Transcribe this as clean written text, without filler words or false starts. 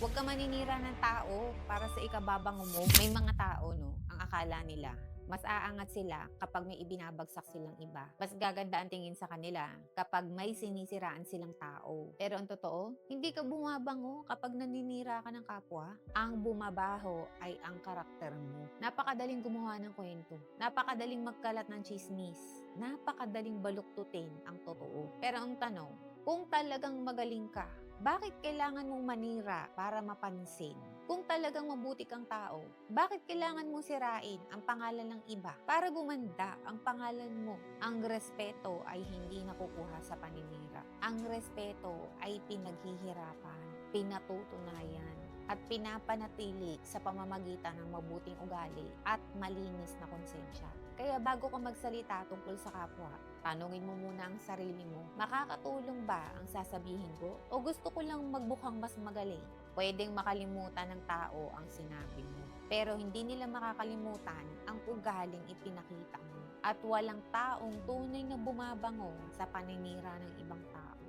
Huwag ka maninira ng tao para sa ikababango mo. May mga tao, no, ang akala nila, mas aangat sila kapag may ibinabagsak silang iba. Mas gaganda ang tingin sa kanila kapag may sinisiraan silang tao. Pero ang totoo, hindi ka bumabango kapag naninira ka ng kapwa. Ang bumabaho ay ang karakter mo. Napakadaling gumawa ng kwento. Napakadaling magkalat ng chismis. Napakadaling baluktutin ang totoo. Pero ang tanong, kung talagang magaling ka, bakit kailangan mong manira para mapansin? Kung talagang mabuti kang tao, bakit kailangan mong sirain ang pangalan ng iba para gumanda ang pangalan mo? Ang respeto ay hindi nakukuha sa paninira. Ang respeto ay pinaghihirapan, pinatutunayan, at pinapanatili sa pamamagitan ng mabuting ugali at malinis na konsensya. Kaya bago ka magsalita tungkol sa kapwa, tanungin mo muna ang sarili mo, makakatulong ba ang sasabihin ko? O gusto ko lang magbukhang mas magaling? Pwedeng makalimutan ng tao ang sinabi mo. Pero hindi nila makakalimutan ang ugaling ipinakita mo. At walang taong tunay na bumabango sa paninira ng ibang tao.